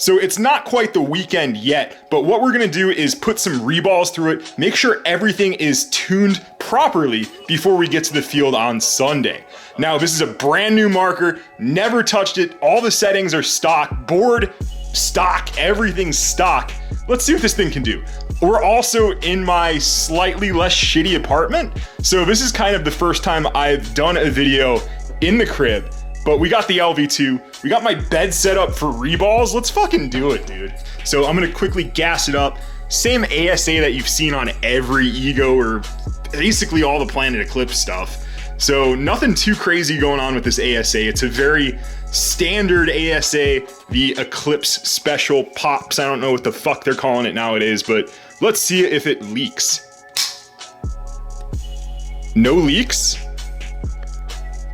So it's not quite the weekend yet, but what we're gonna do is put some reballs through it, make sure everything is tuned properly before we get to the field on Sunday. Now, this is a brand new marker, never touched it. All the settings are stock, board, stock, everything's stock. Let's see what this thing can do. We're also in my slightly less shitty apartment. So this is kind of the first time I've done a video in the crib, but we got the LV2. We got my bed set up for reballs. Let's fucking do it, dude. So I'm gonna quickly gas it up. Same ASA that you've seen on every Ego or basically all the Planet Eclipse stuff. So nothing too crazy going on with this ASA. It's a very standard ASA, the Eclipse Special Pops. I don't know what the fuck they're calling it nowadays, but let's see if it leaks. No leaks.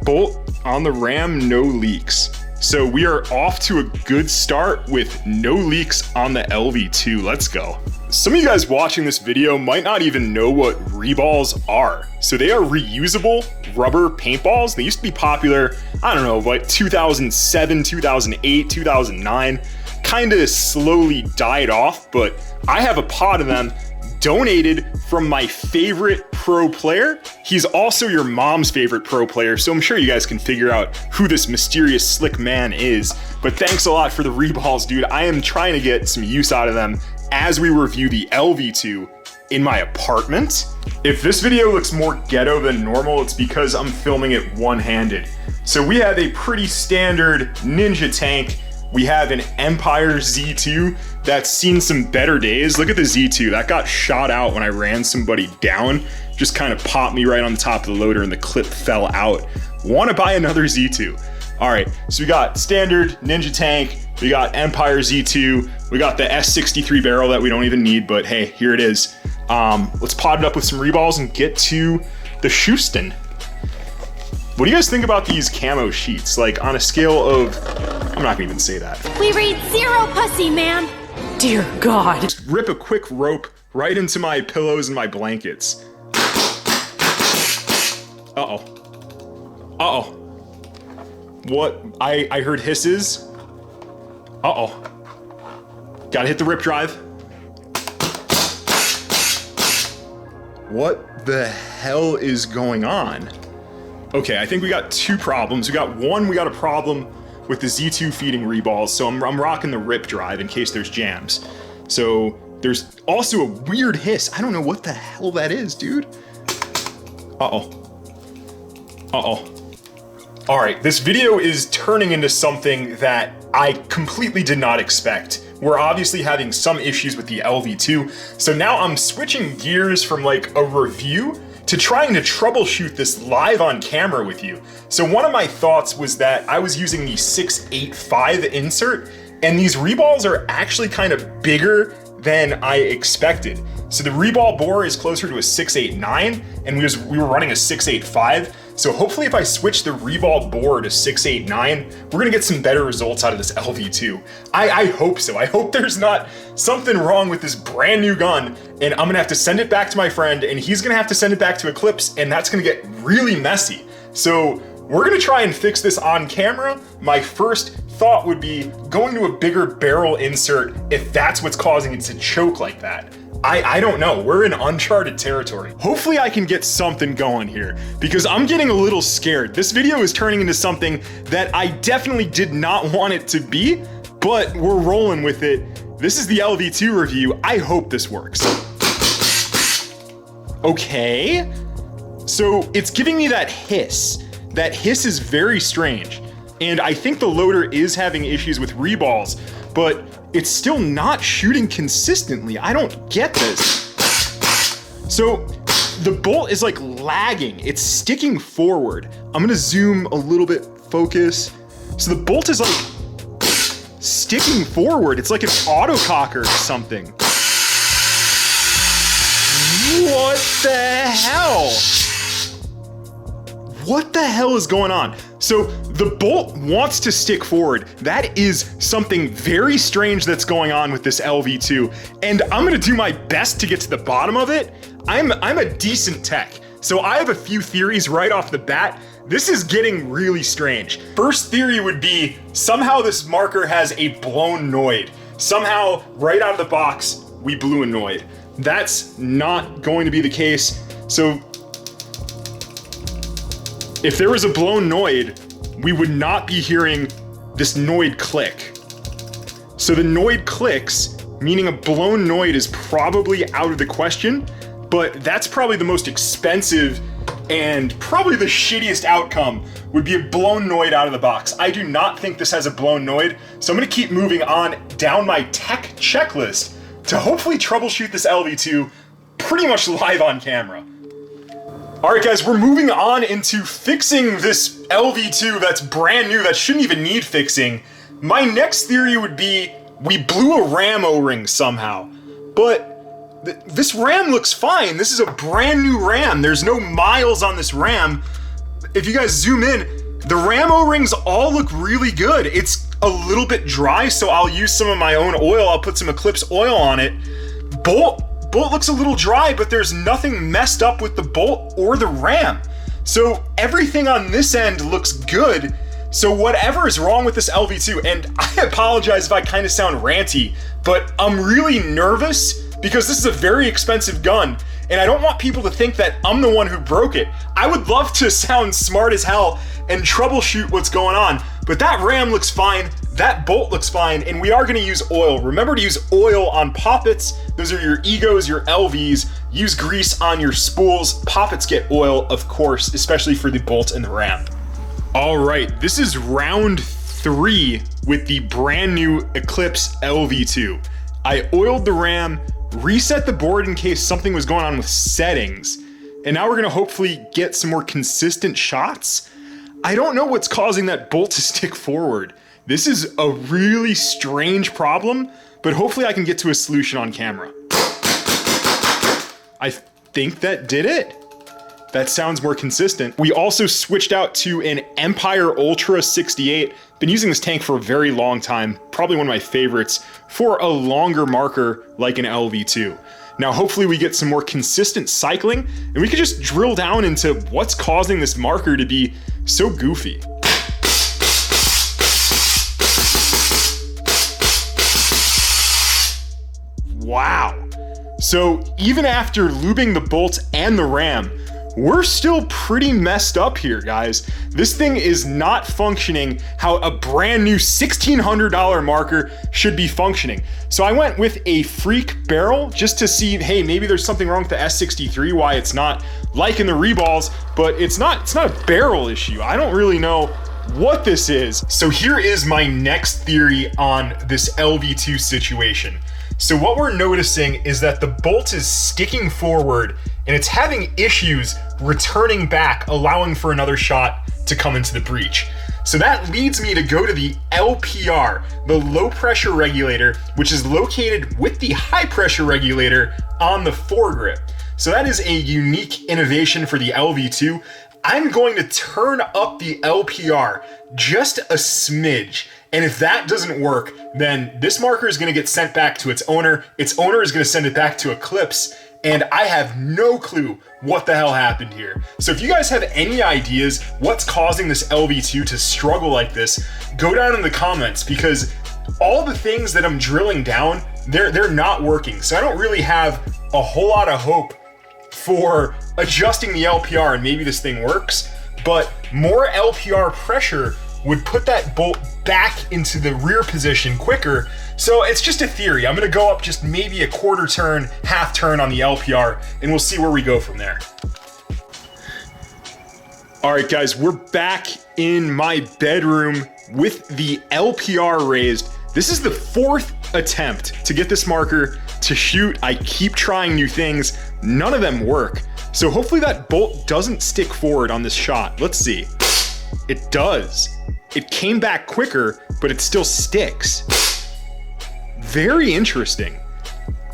Bolt on the RAM, no leaks. So we are off to a good start with no leaks on the LV2. Let's go. Some of you guys watching this video might not even know what reballs are. So they are reusable rubber paintballs. They used to be popular, I don't know, like 2007, 2008, 2009. Kind of slowly died off, but I have a pod of them donated from my favorite pro player. He's also your mom's favorite pro player, so I'm sure you guys can figure out who this mysterious slick man is. But thanks a lot for the reballs, dude. I am trying to get some use out of them as we review the LV2 in my apartment. If this video looks more ghetto than normal, it's because I'm filming it one-handed. So we have a pretty standard Ninja tank. We have an Empire Z2 that's seen some better days. Look at the Z2, that got shot out when I ran somebody down. Just kind of popped me right on the top of the loader and the clip fell out. Wanna buy another Z2. All right, so we got standard Ninja tank, we got Empire Z2, we got the S63 barrel that we don't even need, but hey, here it is. Let's pot it up with some reballs and get to the Houston. What do you guys think about these camo sheets? Like on a scale of, I'm not gonna even say that. We read 0 pussy, ma'am. Dear God. Just rip a quick rope right into my pillows and my blankets. Uh-oh. Uh-oh. What? I heard hisses. Uh-oh. Gotta hit the rip drive. What the hell is going on? Okay, I think we got two problems. We got a problem with the Z2 feeding reballs, so I'm rocking the rip drive in case there's jams. So there's also a weird hiss. I don't know what the hell that is, dude. Uh-oh. Uh-oh. All right, this video is turning into something that I completely did not expect. We're obviously having some issues with the LV2, so now I'm switching gears from like a review to trying to troubleshoot this live on camera with you. So one of my thoughts was that I was using the 685 insert, and these reballs are actually kind of bigger than I expected. So the reball bore is closer to a 689, and we were running a 685. So hopefully if I switch the reball bore to 689, we're gonna get some better results out of this LV2. I hope so. I hope there's not something wrong with this brand new gun, and I'm gonna have to send it back to my friend, and he's gonna have to send it back to Eclipse, and that's gonna get really messy. So we're gonna try and fix this on camera. My first thought would be going to a bigger barrel insert if that's what's causing it to choke like that. I don't know, we're in uncharted territory. Hopefully I can get something going here because I'm getting a little scared. This video is turning into something that I definitely did not want it to be, but we're rolling with it. This is the LV2 review. I hope this works. Okay, so it's giving me that hiss. That hiss is very strange. And I think the loader is having issues with reballs, but it's still not shooting consistently. I don't get this. So the bolt is like lagging. It's sticking forward. I'm gonna zoom a little bit, focus. So the bolt is like sticking forward. It's like an autococker or something. What the hell? What the hell is going on? So the bolt wants to stick forward. That is something very strange that's going on with this LV2, and I'm gonna do my best to get to the bottom of it. I'm a decent tech, so I have a few theories right off the bat This is getting really strange. First theory would be somehow this marker has a blown noid. Somehow, right out of the box, we blew a noid. That's not going to be the case. So if there was a blown noid, we would not be hearing this noid click. So the noid clicks, meaning a blown noid is probably out of the question, but that's probably the most expensive and probably the shittiest outcome would be a blown noid out of the box. I do not think this has a blown noid, so I'm gonna keep moving on down my tech checklist to hopefully troubleshoot this LV2 pretty much live on camera. All right, guys, we're moving on into fixing this LV2 that's brand new, that shouldn't even need fixing. My next theory would be we blew a RAM O-ring somehow, but this RAM looks fine. This is a brand new RAM. There's no miles on this RAM. If you guys zoom in, the RAM O-rings all look really good. It's a little bit dry, so I'll use some of my own oil. I'll put some Eclipse oil on it. Bolt looks a little dry, but there's nothing messed up with the bolt or the RAM. So everything on this end looks good. So whatever is wrong with this LV2, and I apologize if I kind of sound ranty, but I'm really nervous because this is a very expensive gun, and I don't want people to think that I'm the one who broke it. I would love to sound smart as hell and troubleshoot what's going on, but that RAM looks fine, that bolt looks fine, and we are gonna use oil. Remember to use oil on poppets. Those are your Egos, your LVs. Use grease on your spools. Poppets get oil, of course, especially for the bolt and the RAM. All right, this is round 3 with the brand new Eclipse LV2. I oiled the RAM, reset the board in case something was going on with settings, and now we're gonna hopefully get some more consistent shots. I don't know what's causing that bolt to stick forward. This is a really strange problem, but hopefully I can get to a solution on camera. I think that did it. That sounds more consistent. We also switched out to an Empire Ultra 68. Been using this tank for a very long time, probably one of my favorites for a longer marker like an LV2. Now hopefully we get some more consistent cycling and we can just drill down into what's causing this marker to be so goofy. Wow. So even after lubing the bolt and the RAM, we're still pretty messed up here, guys. This thing is not functioning how a brand new $1,600 marker should be functioning. So I went with a freak barrel just to see, hey, maybe there's something wrong with the S63, why it's not liking the reballs, but it's not a barrel issue. I don't really know what this is. So here is my next theory on this LV2 situation. So what we're noticing is that the bolt is sticking forward and it's having issues returning back, allowing for another shot to come into the breech. So that leads me to go to the LPR, the low pressure regulator, which is located with the high pressure regulator on the foregrip. So that is a unique innovation for the LV2. I'm going to turn up the LPR just a smidge. And if that doesn't work, then this marker is gonna get sent back to its owner. Its owner is gonna send it back to Eclipse, and I have no clue what the hell happened here. So if you guys have any ideas what's causing this LV2 to struggle like this, go down in the comments, because all the things that I'm drilling down, they're not working. So I don't really have a whole lot of hope for adjusting the LPR and maybe this thing works, but more LPR pressure would put that bolt back into the rear position quicker. So it's just a theory. I'm gonna go up just maybe a quarter turn, half turn on the LPR, and we'll see where we go from there. All right, guys, we're back in my bedroom with the LPR raised. This is the 4th attempt to get this marker to shoot. I keep trying new things. None of them work. So hopefully that bolt doesn't stick forward on this shot. Let's see. It does. It came back quicker, but it still sticks. Very interesting.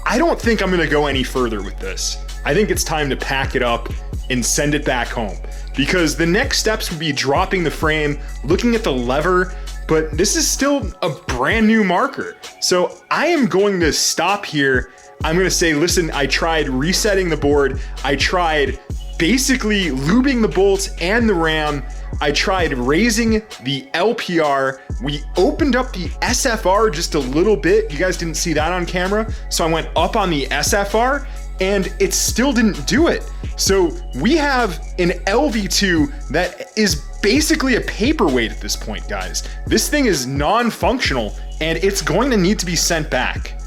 I don't think I'm gonna go any further with this. I think it's time to pack it up and send it back home, because the next steps would be dropping the frame, looking at the lever, but this is still a brand new marker. So I am going to stop here. I'm gonna say, listen, I tried resetting the board. I tried basically lubing the bolts and the RAM. I tried raising the LPR. We opened up the SFR just a little bit. You guys didn't see that on camera. So I went up on the SFR and it still didn't do it. So we have an LV2 that is basically a paperweight at this point, guys. This thing is non-functional and it's going to need to be sent back.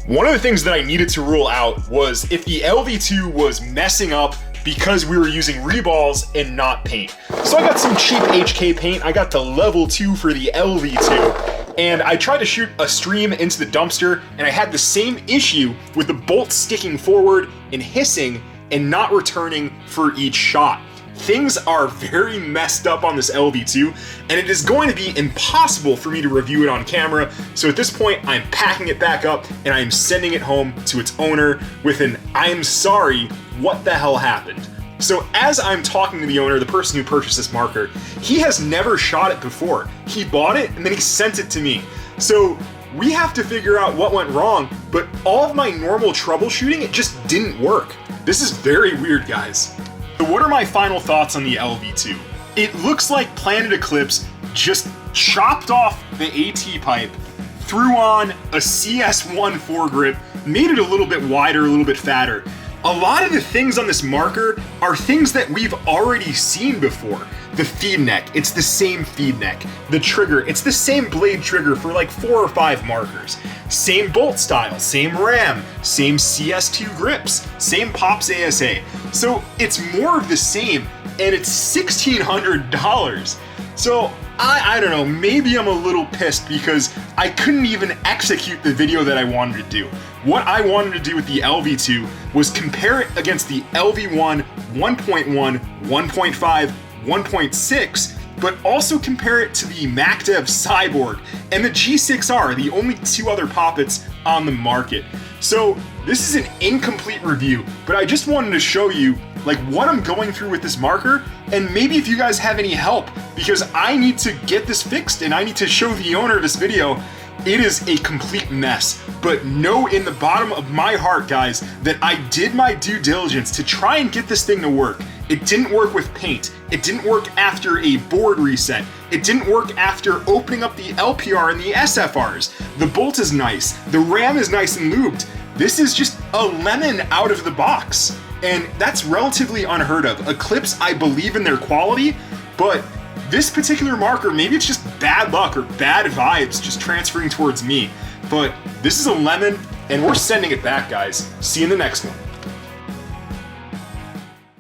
One of the things that I needed to rule out was if the LV2 was messing up because we were using reballs and not paint. So I got some cheap HK paint. I got the level 2 for the LV2. And I tried to shoot a stream into the dumpster, and I had the same issue with the bolt sticking forward and hissing and not returning for each shot. Things are very messed up on this LV2, and it is going to be impossible for me to review it on camera. So at this point, I'm packing it back up and I'm sending it home to its owner with an "I'm sorry, what the hell happened?" So as I'm talking to the owner, the person who purchased this marker, he has never shot it before. He bought it and then he sent it to me. So we have to figure out what went wrong, but all of my normal troubleshooting, it just didn't work. This is very weird, guys. So what are my final thoughts on the LV2? It looks like Planet Eclipse just chopped off the AT pipe, threw on a CS1 foregrip, made it a little bit wider, a little bit fatter. A lot of the things on this marker are things that we've already seen before. The feed neck, it's the same feed neck. The trigger, it's the same blade trigger for like 4 or 5 markers. Same bolt style, same ram, same CS2 grips, same Pops ASA. So it's more of the same, and it's $1,600. So I don't know, maybe I'm a little pissed because I couldn't even execute the video that I wanted to do. What I wanted to do with the LV2 was compare it against the LV1 1.1, 1.5, 1.6, but also compare it to the MacDev Cyborg and the G6R, the only 2 other poppets on the market. So this is an incomplete review, but I just wanted to show you like what I'm going through with this marker, and maybe if you guys have any help, because I need to get this fixed and I need to show the owner of this video. It is a complete mess, but know in the bottom of my heart, guys, that I did my due diligence to try and get this thing to work. It didn't work with paint. It didn't work after a board reset. It didn't work after opening up the LPR and the SFRs. The bolt is nice. The ram is nice and lubed. This is just a lemon out of the box. And that's relatively unheard of. Eclipse, I believe in their quality, but this particular marker, maybe it's just bad luck or bad vibes just transferring towards me. But this is a lemon, and we're sending it back, guys. See you in the next one.